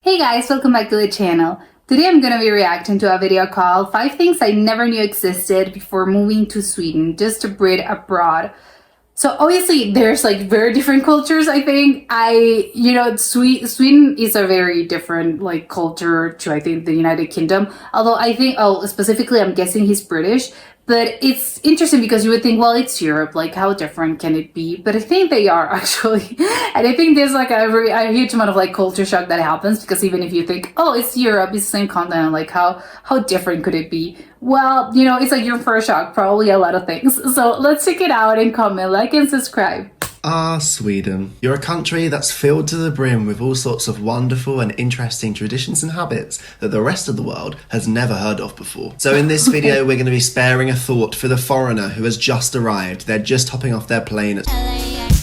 Hey guys, welcome back to the channel. Today I'm gonna be reacting to a video called 5 Things I Never Knew Existed Before Moving to Sweden, just a Brit abroad. So obviously there's like very different cultures, I think. Sweden is a very different like culture to I think the United Kingdom. Although I think, specifically I'm guessing he's British. But it's interesting because you would think, well, it's Europe, like how different can it be? But I think they are actually. And I think there's like a huge amount of like culture shock that happens because even if you think, oh, it's Europe, it's the same continent, like how different could it be? Well, it's like your first shock, probably a lot of things. So let's check it out and comment, like and subscribe. Sweden. You're a country that's filled to the brim with all sorts of wonderful and interesting traditions and habits that the rest of the world has never heard of before. So in this video, we're going to be sparing a thought for the foreigner who has just arrived. They're just hopping off their plane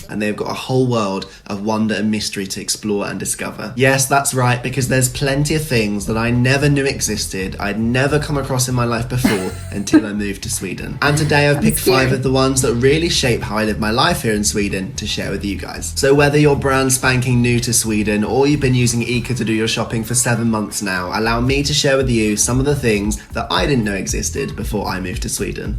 and they've got a whole world of wonder and mystery to explore and discover. Yes, that's right, because there's plenty of things that I never knew existed, I'd never come across in my life before until I moved to Sweden. And today I've picked 5 of the ones that really shape how I live my life here in Sweden to share with you guys. So whether you're brand spanking new to Sweden or you've been using ICA to do your shopping for 7 months now, allow me to share with you some of the things that I didn't know existed before I moved to Sweden.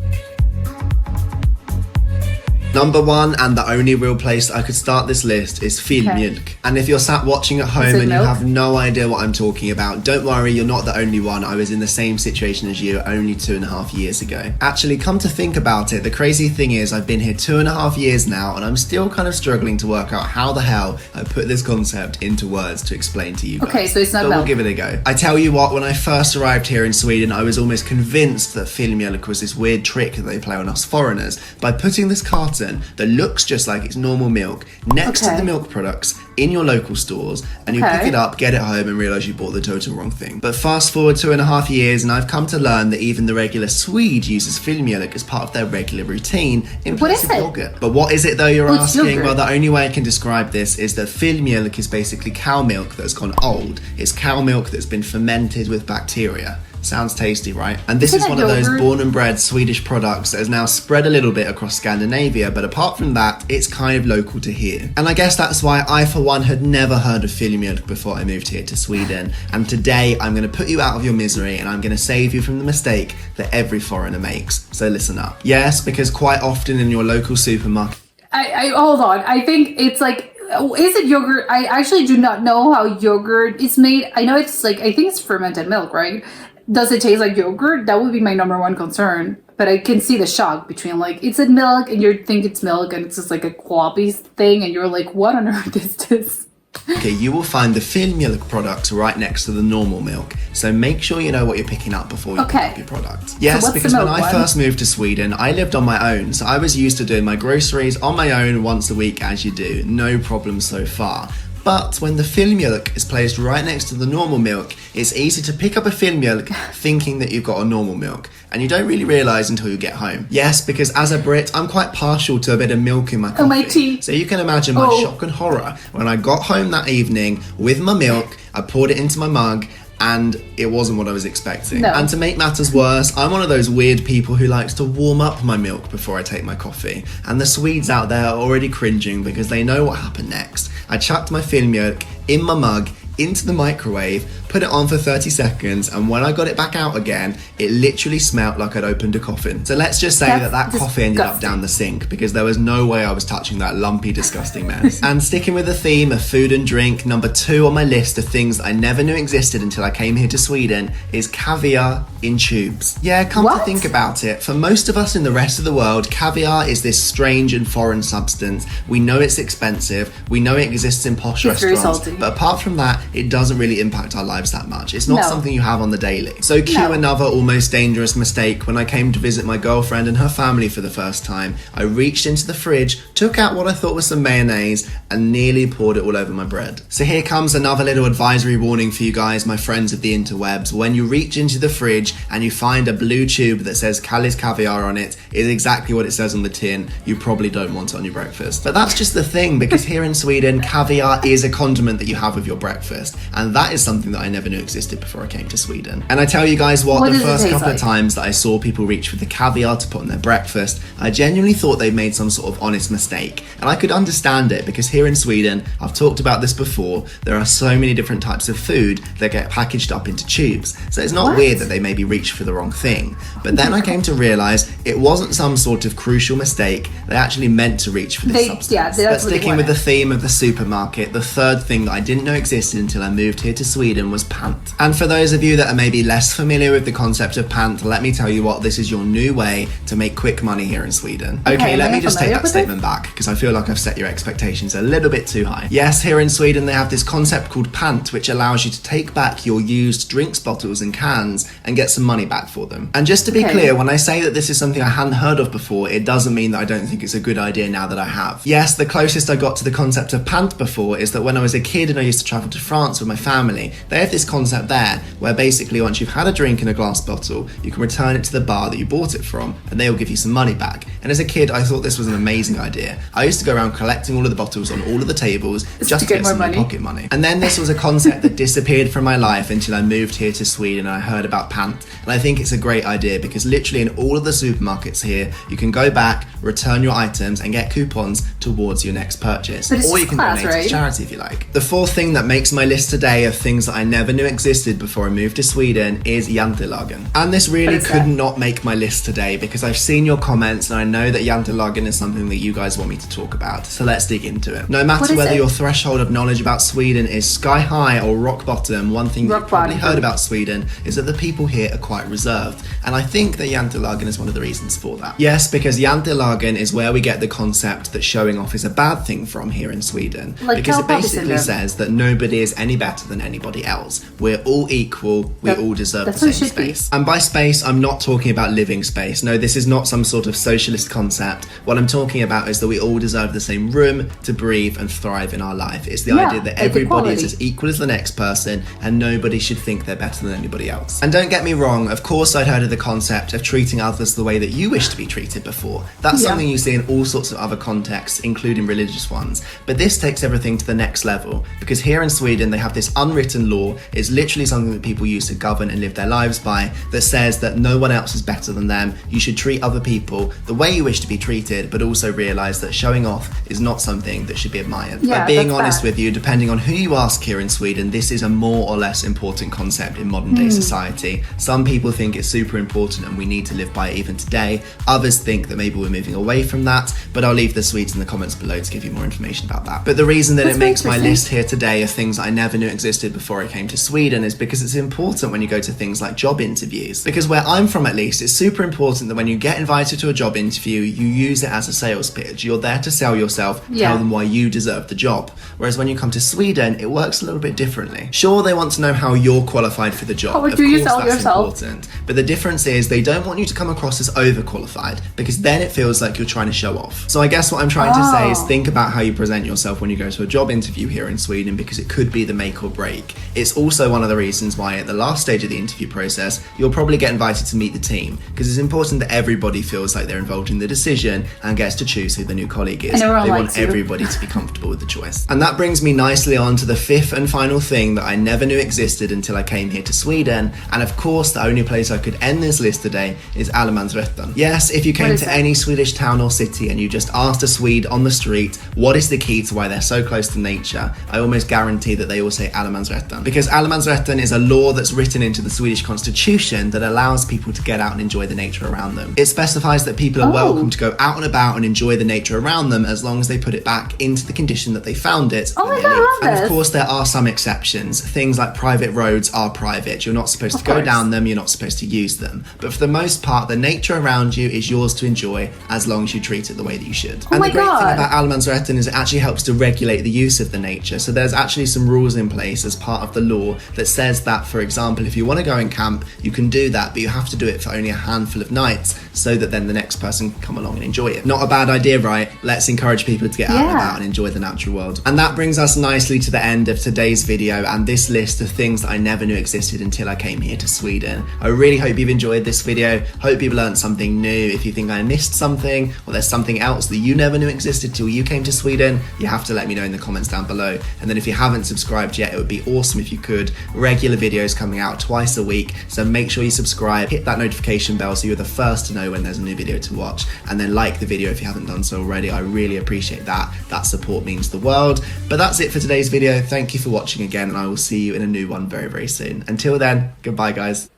Number 1, and the only real place I could start this list, is Filmjölk. And if you're sat watching at home and you have no idea what I'm talking about, don't worry, you're not the only one. I was in the same situation as you only 2.5 years ago. Actually, come to think about it, the crazy thing is I've been here 2.5 years now and I'm still kind of struggling to work out how the hell I put this concept into words to explain to you guys. Okay, so it's not But we'll give it a go. I tell you what, when I first arrived here in Sweden, I was almost convinced that Filmjölk was this weird trick that they play on us foreigners by putting this carton that looks just like it's normal milk next to the milk products in your local stores, and you pick it up, get it home, and realise you bought the total wrong thing. But fast forward 2.5 years and I've come to learn that even the regular Swede uses Filmjölk as part of their regular routine in place of yogurt. But what is it though, you're asking? Yogurt. Well, the only way I can describe this is that Filmjölk is basically cow milk that's gone old. It's cow milk that's been fermented with bacteria. Sounds tasty, right? And this is one of those born and bred Swedish products that has now spread a little bit across Scandinavia, but apart from that, it's kind of local to here. And I guess that's why I, for one, had never heard of Filmjölk before I moved here to Sweden. And today, I'm going to put you out of your misery and I'm going to save you from the mistake that every foreigner makes. So listen up. Yes, because quite often in your local supermarket... I hold on. I think it's like... Is it yogurt? I actually do not know how yogurt is made. I know it's like... I think it's fermented milk, right? Does it taste like yogurt? That would be my number 1 concern. But I can see the shock between like, it's in milk and you think it's milk and it's just like a quappy thing and you're like, what on earth is this? Okay, you will find the Filmjölk products right next to the normal milk. So make sure you know what you're picking up before you pick up your product. Yes, so because when I first moved to Sweden, I lived on my own. So I was used to doing my groceries on my own once a week as you do. No problem so far. But when the Filmjölk is placed right next to the normal milk, it's easy to pick up a Filmjölk thinking that you've got a normal milk. And you don't really realise until you get home. Yes, because as a Brit, I'm quite partial to a bit of milk in my coffee. My tea. So you can imagine my shock and horror when I got home that evening with my milk, I poured it into my mug, and it wasn't what I was expecting. No. And to make matters worse, I'm one of those weird people who likes to warm up my milk before I take my coffee. And the Swedes out there are already cringing because they know what happened next. I chucked my Filmjölk in my mug into the microwave, put it on for 30 seconds, and when I got it back out again, it literally smelled like I'd opened a coffin. So let's just say that coffee ended up down the sink because there was no way I was touching that lumpy, disgusting mess. And sticking with the theme of food and drink, number 2 on my list of things that I never knew existed until I came here to Sweden is caviar in tubes. Yeah, come to think about it, for most of us in the rest of the world, caviar is this strange and foreign substance. We know it's expensive, we know it exists in posh restaurants, but apart from that, it doesn't really impact our lives that much. It's not something you have on the daily. So cue another almost dangerous mistake. When I came to visit my girlfriend and her family for the first time, I reached into the fridge, took out what I thought was some mayonnaise, and nearly poured it all over my bread. So here comes another little advisory warning for you guys, my friends of the interwebs. When you reach into the fridge and you find a blue tube that says Kallis Caviar on it, is exactly what it says on the tin. You probably don't want it on your breakfast. But that's just the thing, because here in Sweden, caviar is a condiment that you have with your breakfast. breakfast, and that is something that I never knew existed before I came to Sweden. And I tell you guys what the first couple of times that I saw people reach for the caviar to put on their breakfast, I genuinely thought they'd made some sort of honest mistake. And I could understand it because here in Sweden, I've talked about this before, there are so many different types of food that get packaged up into tubes. So it's not weird that they maybe reached for the wrong thing. But then I came to realise it wasn't some sort of crucial mistake. They actually meant to reach for this substance. But sticking with the theme of the supermarket, the third thing that I didn't know existed until I moved here to Sweden was Pant. And for those of you that are maybe less familiar with the concept of Pant, let me tell you what, this is your new way to make quick money here in Sweden. Okay, let me just take that statement back because I feel like I've set your expectations a little bit too high. Yes, here in Sweden they have this concept called Pant, which allows you to take back your used drinks bottles and cans and get some money back for them. And just to be clear, when I say that this is something I hadn't heard of before, it doesn't mean that I don't think it's a good idea now that I have. Yes, the closest I got to the concept of Pant before is that when I was a kid and I used to travel to France with my family, they have this concept there where basically once you've had a drink in a glass bottle, you can return it to the bar that you bought it from and they will give you some money back. And as a kid, I thought this was an amazing idea. I used to go around collecting all of the bottles on all of the tables just to get some pocket money. And then this was a concept that disappeared from my life until I moved here to Sweden and I heard about Pant. And I think it's a great idea because literally in all of the supermarkets here, you can go back, return your items and get coupons towards your next purchase. Or you can donate it to charity if you like. The fourth thing that makes my list today of things that I never knew existed before I moved to Sweden is Jantelagen. And this really could not make my list today because I've seen your comments and I know that Jantelagen is something that you guys want me to talk about. So let's dig into it. No matter whether your threshold of knowledge about Sweden is sky high or rock bottom, one thing you've probably heard about Sweden is that the people here are quite reserved. And I think that Jantelagen is one of the reasons for that. Yes, because Jantelagen is where we get the concept that showing off is a bad thing from here in Sweden. Because it basically says that nobody is any better than anybody else. We're all equal, we all deserve the same space. And by space, I'm not talking about living space. No, this is not some sort of socialist concept. What I'm talking about is that we all deserve the same room to breathe and thrive in our life. It's the idea that everybody is as equal as the next person and nobody should think they're better than anybody else. And don't get me wrong, of course I'd heard of the concept of treating others the way that you wish to be treated before. That's something you see in all sorts of other contexts, including religious ones. But this takes everything to the next level because here in Sweden they have this unwritten law. It's literally something that people use to govern and live their lives by that says that no one else is better than them. You should treat other people the way you wish to be treated, but also realise that showing off is not something that should be admired. But being honest with you, depending on who you ask here in Sweden, this is a more or less important concept in modern day society. Some people think it's super important and we need to live by it even today. Others think that maybe we're moving away from that, but I'll leave the Swedes in the comments below to give you more information about that. But the reason that it makes my list here today of things I never knew existed before I came to Sweden is because it's important when you go to things like job interviews. Because where I'm from at least, it's super important that when you get invited to a job interview, you use it as a sales pitch. You're there to sell yourself, tell them why you deserve the job. Whereas when you come to Sweden, it works a little bit differently. Sure, they want to know how you're qualified for the job. Of course, that's important. But the difference is they don't want you to come across as overqualified because then it feels like you're trying to show off. So I guess what I'm trying to say is think about how you present yourself when you go to a job interview here in Sweden because it could be the make or break. It's also one of the reasons why at the last stage of the interview process, you'll probably get invited to meet the team because it's important that everybody feels like they're involved in the decision and gets to choose who the new colleague is. They want everybody to be comfortable with the choice. And that brings me nicely on to the fifth and final thing that I never knew existed until I came here to Sweden. And of course, the only place I could end this list today is Allemansrätten. Yes, if you came to any Swedish town or city and you just asked a Swede on the street what is the key to why they're so close to nature, I almost guarantee that they will say Allemansrätten. Because Allemansrätten is a law that's written into the Swedish constitution that allows people to get out and enjoy the nature around them. It specifies that people are welcome to go out and about and enjoy the nature around them as long as they put it back into the condition that they found it. And of course there are some exceptions. Things like private roads are private. You're not supposed to go down them, you're not supposed to use them. But for the most part, the nature around you is yours to enjoy as long as you treat it the way that you should. And the great thing about Allemansrätten is it actually helps to regulate the use of the nature. So there's actually some rules in place as part of the law that says that, for example, if you want to go and camp, you can do that, but you have to do it for only a handful of nights. so that then the next person can come along and enjoy it. Not a bad idea, right? Let's encourage people to get out and about and enjoy the natural world. And that brings us nicely to the end of today's video and this list of things that I never knew existed until I came here to Sweden. I really hope you've enjoyed this video. Hope you've learned something new. If you think I missed something or there's something else that you never knew existed till you came to Sweden, you have to let me know in the comments down below. And then if you haven't subscribed yet, it would be awesome if you could. Regular videos coming out twice a week, so make sure you subscribe, hit that notification bell so you're the first to know when there's a new video to watch, and then like the video if you haven't done so already. I really appreciate that. That support means the world. But that's it for today's video. Thank you for watching again, and I will see you in a new one very, very soon. Until then, goodbye guys.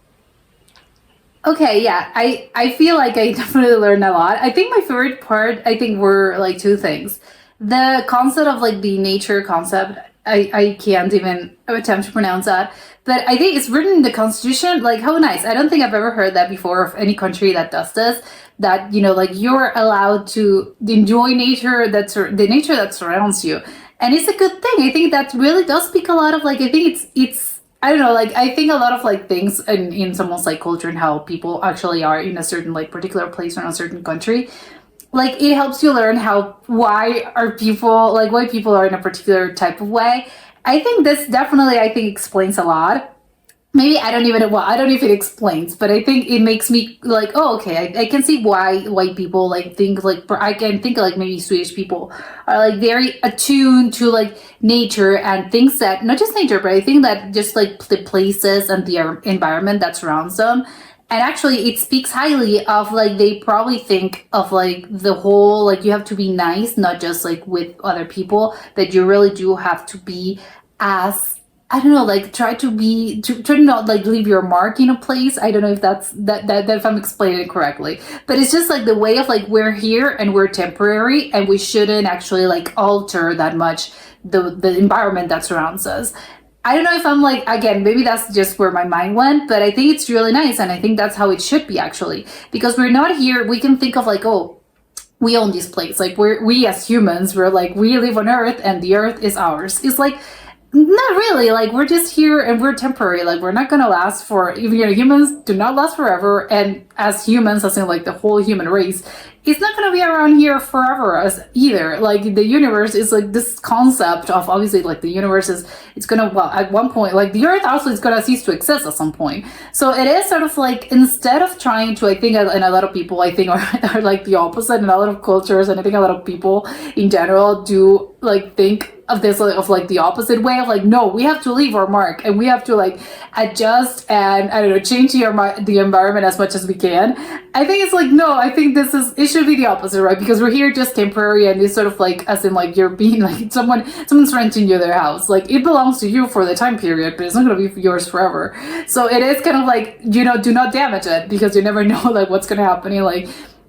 Okay, yeah, I feel like I definitely learned a lot. I think my favorite part, were like two things. The concept of like the nature concept, I can't even attempt to pronounce that. But I think it's written in the constitution, like how nice. I don't think I've ever heard that before of any country that does this, that, you know, like you're allowed to enjoy nature, the nature that surrounds you. And it's a good thing. I think that really does speak a lot of like, I think it's I don't know, like I think a lot of like things in someone's like culture and how people actually are in a certain like particular place or in a certain country. Like it helps you learn why people are in a particular type of way. I think this definitely, explains a lot. Maybe I don't know if it explains, but I think it makes me like, oh, okay, I can see why white people like think like, I can think like maybe Swedish people are like very attuned to like nature and things that, not just nature, but I think that just like the places and the environment that surrounds them. And actually it speaks highly of like, they probably think of like the whole, like you have to be nice, not just like with other people, that you really do have to be as, I don't know, like try to not like leave your mark in a place. I don't know if that if I'm explaining it correctly, but it's just like the way of like, we're here and we're temporary and we shouldn't actually like alter that much the environment that surrounds us. I don't know if I'm like, again, maybe that's just where my mind went, but I think it's really nice. And I think that's how it should be actually, because we're not here. We can think of like, oh, we own this place. Like we as humans, we're like, we live on Earth and the Earth is ours. It's like, not really, like we're just here and we're temporary, like we're not gonna last for, you know, humans do not last forever, and as humans, as in like the whole human race, it's not gonna be around here forever as either. Like the universe is like this concept of, obviously like the universe is, it's gonna, well, at one point, like the Earth also is gonna cease to exist at some point. So it is sort of like, instead of trying to, I think, and a lot of people I think are like the opposite, and a lot of cultures, and I think a lot of people in general do like think of this of like the opposite way of like, no, we have to leave our mark and we have to like adjust and I don't know, change the environment as much as we can. I think it's like, no, I think it should be the opposite, right? Because we're here just temporary, and it's sort of like, as in like you're being like someone's renting you their house, like it belongs to you for the time period, but it's not going to be yours forever. So it is kind of like, you know, do not damage it, because you never know like what's going to happen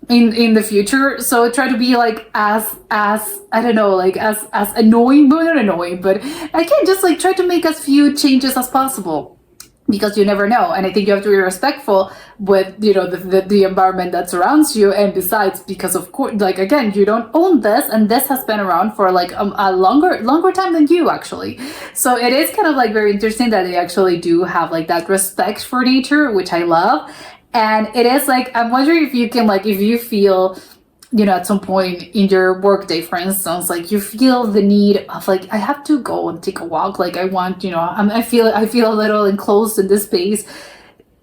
in the future. So try to be like as I don't know, like as annoying, but not annoying, but I can just like try to make as few changes as possible, because you never know. And I think you have to be respectful with, you know, the environment that surrounds you. And besides, because of course, like again, you don't own this, and this has been around for like a longer time than you actually. So it is kind of like very interesting that they actually do have like that respect for nature, which I love. And it is like, I'm wondering if you can like, if you feel, you know, at some point in your workday, for instance, like you feel the need of like, I have to go and take a walk. Like I want, you know, I feel a little enclosed in this space.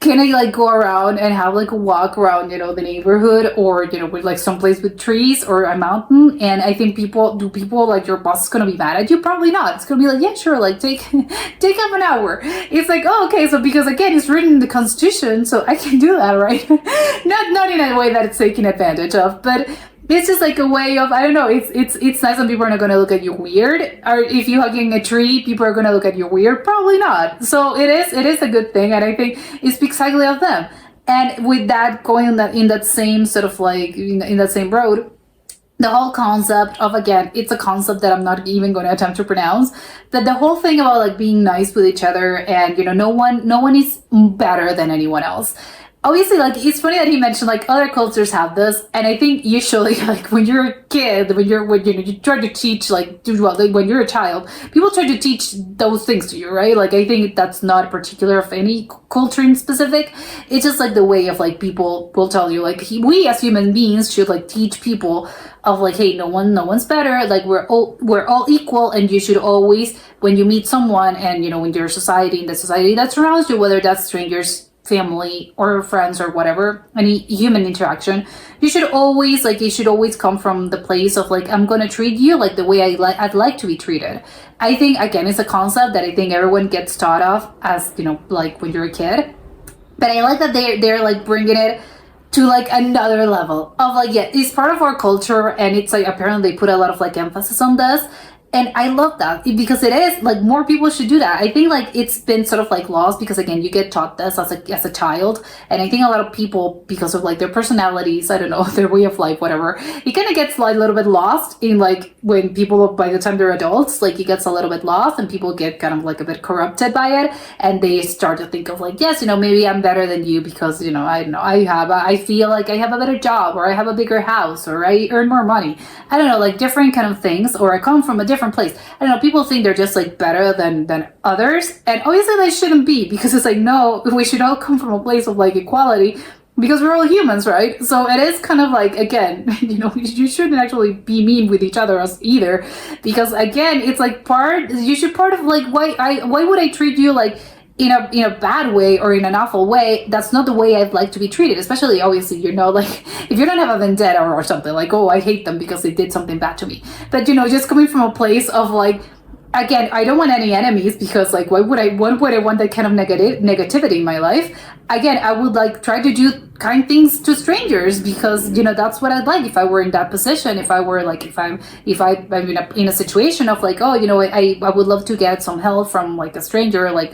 Can I like go around and have like a walk around, you know, the neighborhood, or, you know, with like someplace with trees or a mountain? And I think people like, your boss is gonna be mad at you? Probably not. It's gonna be like, yeah, sure, like take half an hour. It's like, oh, okay, so because again, it's written in the constitution, so I can do that, right? not in a way that it's taken advantage of, but it's just like a way of, I don't know, it's nice, and people are not going to look at you weird. Or if you're hugging a tree, people are going to look at you weird. Probably not. So it is a good thing, and I think it speaks highly of them. And with that, going in that same sort of like, in that same road, the whole concept of, again, it's a concept that I'm not even going to attempt to pronounce, that the whole thing about like being nice with each other, and, you know, no one is better than anyone else. obviously, like, it's funny that he mentioned like other cultures have this, and I think usually like when you're a kid, when you try to teach like when you're a child, people try to teach those things to you, right? Like I think that's not particular of any culture in specific. It's just like the way of like people will tell you like we as human beings should like teach people of like, hey, no one's better, like we're all equal, and you should always, when you meet someone and when you're in the society that surrounds you, whether that's strangers, family, or friends, or whatever, any human interaction, you should always come from the place of like, I'm gonna treat you like the way I'd like to be treated. I think again it's a concept that I think everyone gets taught of as like when you're a kid, but I like that they're like bringing it to like another level of like, yeah, it's part of our culture, and it's like apparently they put a lot of like emphasis on this. And I love that because it is like more people should do that. I think like it's been sort of like lost because again you get taught this as a child, and I think a lot of people, because of like their personalities, I don't know, their way of life, whatever, it kind of gets like a little bit lost in like when people, by the time they're adults, like it gets a little bit lost and people get kind of like a bit corrupted by it, and they start to think of like, yes, maybe I'm better than you because I don't know, I feel like I have a better job, or I have a bigger house, or I earn more money, I don't know, like different kind of things, or I come from a different place. I don't know, people think they're just like better than others, and obviously they shouldn't be, because it's like, no, we should all come from a place of like equality, because we're all humans, right? So it is kind of like, again, you shouldn't actually be mean with each other either, because again, it's like part of like, why would I treat you like in a bad way or in an awful way? That's not the way I'd like to be treated, especially obviously, like if you don't have a vendetta or something like, oh, I hate them because they did something bad to me. But just coming from a place of like, again, I don't want any enemies, because like why would I want that kind of negativity in my life? Again, I would like try to do kind things to strangers, because that's what I'd like if I were in that position. If I were like, I'm in a situation of like, oh, I would love to get some help from like a stranger, like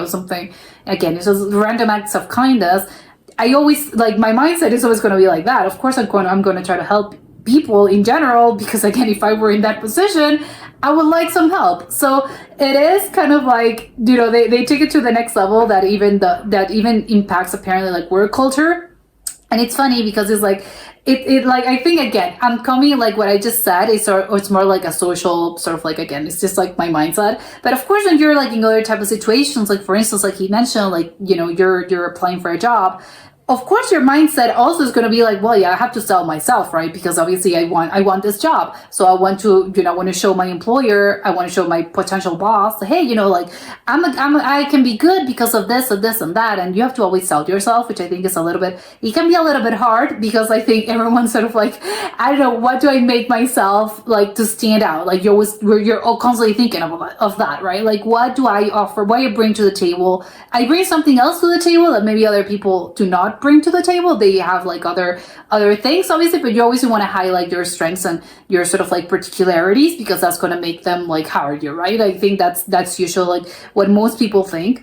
something. Again, it's just random acts of kindness. I always like, my mindset is always going to be like that. Of course, I'm going to try to help people in general, because again, if I were in that position, I would like some help. So it is kind of like, they take it to the next level that even impacts apparently like work culture. And it's funny because it's like, it like, I think again, I'm coming like what I just said is, or it's more like a social sort of like, again, it's just like my mindset. But of course, when you're like in other type of situations, like for instance, like he mentioned, like, you're applying for a job, of course your mindset also is going to be like, well, yeah, I have to sell myself, right? Because obviously I want this job. So I want to, want to show my employer, I want to show my potential boss, hey, like I can be good because of this and this and that. And you have to always sell yourself, which I think is it can be a little bit hard, because I think everyone's sort of like, I don't know, what do I make myself like to stand out? Like you're all constantly thinking of that, right? Like, what do I offer? What do I bring to the table? I bring something else to the table that maybe other people do not bring to the table. They have like other things, obviously, but you always want to highlight your strengths and your sort of like particularities, because that's going to make them like hire you, right? I think that's usually like what most people think.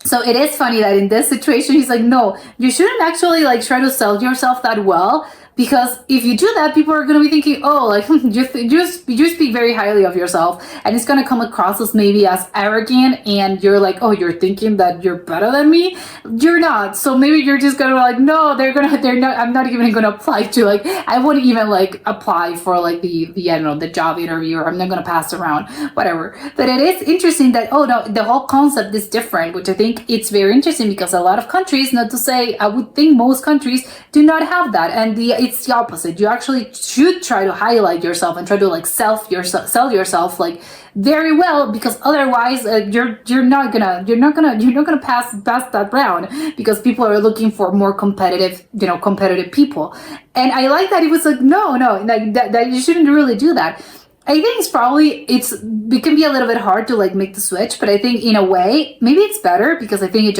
So it is funny that in this situation, he's like, no, you shouldn't actually like try to sell yourself that well, because if you do that, people are going to be thinking, oh, like you speak very highly of yourself, and it's going to come across as maybe as arrogant, and you're like, oh, you're thinking that you're better than me. You're not. So maybe you're just going to be like, no, I'm not even going to apply to, like, I wouldn't even like apply for like the I don't know, the job interview, or I'm not going to pass around, whatever. But it is interesting that, oh no, the whole concept is different, which I think it's very interesting, because a lot of countries, not to say, I would think most countries do not have that, and it's the opposite. You actually should try to highlight yourself and try to like sell yourself like very well, because otherwise you're not gonna pass that round, because people are looking for more competitive people. And I like that he was like, no, like that you shouldn't really do that. I think it can be a little bit hard to like make the switch, but I think in a way maybe it's better, because I think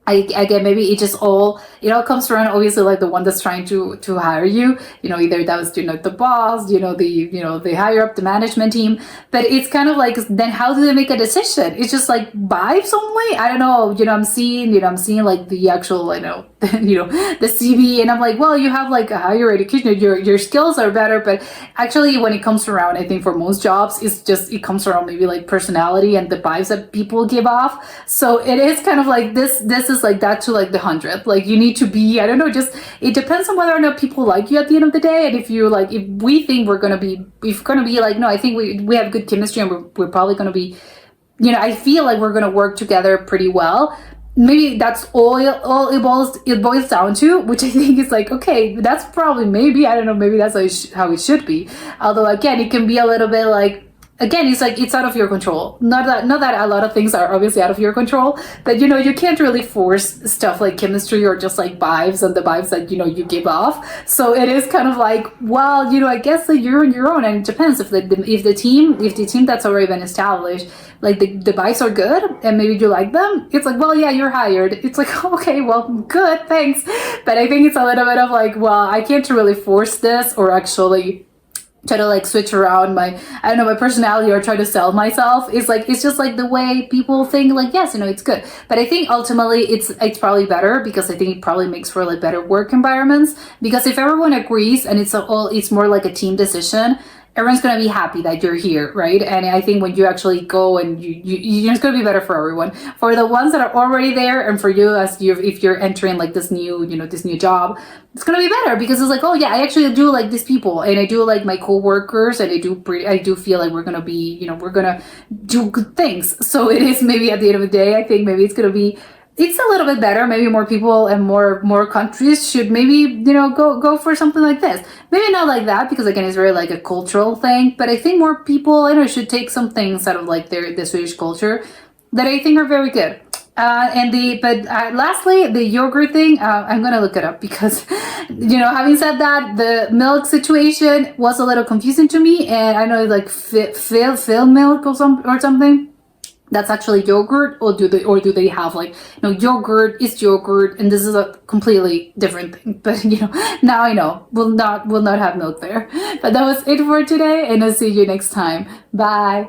again, maybe it all comes around, obviously, like the one that's trying to hire you, either that was, the boss, the higher up, the management team. But it's kind of like, then how do they make a decision? It's just like by some way, I don't know, I'm seeing like the actual, the CV, and I'm like, well, you have like a higher education, your skills are better, but actually when it comes around, I think for most jobs, it comes around maybe like personality and the vibes that people give off. So it is kind of like this is like that to like the 100th. Like you need to be, I don't know, just it depends on whether or not people like you at the end of the day. And if we think we're gonna be like, no, I think we have good chemistry, and we're probably gonna be, I feel like we're gonna work together pretty well. Maybe that's all it boils down to, which I think is like, okay, that's probably, maybe, I don't know, maybe that's how it should be. Although again, it can be a little bit like, again, it's like, it's out of your control. Not that a lot of things are obviously out of your control, but you can't really force stuff like chemistry or just like vibes and the vibes that, you give off. So it is kind of like, well, I guess that you're on your own, and it depends if the team that's already been established, like the vibes are good and maybe you like them, it's like, well, yeah, you're hired. It's like, okay, well, good, thanks. But I think it's a little bit of like, well, I can't really force this or actually try to like switch around my personality or try to sell myself. It's just like the way people think, like, yes, it's good. But I think ultimately it's probably better, because I think it probably makes for like better work environments, because if everyone agrees and it's more like a team decision, everyone's going to be happy that you're here, right? And I think when you actually go and it's going to be better for everyone, for the ones that are already there, and for you if you're entering like this new job, it's going to be better, because it's like, oh yeah, I actually do like these people, and I do like my co-workers, and I do feel like we're going to be, we're going to do good things. So it is, maybe at the end of the day, I think maybe it's a little bit better. Maybe more people and more countries should maybe, go for something like this. Maybe not like that, because again, it's very like a cultural thing. But I think more people, should take some things out of like the Swedish culture that I think are very good. Lastly, the yogurt thing, I'm gonna look it up, because, having said that, the milk situation was a little confusing to me, and I know like Filmjölk or something. That's actually yogurt, or do they have like, yogurt is yogurt, and this is a completely different thing. But now I know we'll not have milk there. But that was it for today, and I'll see you next time. Bye.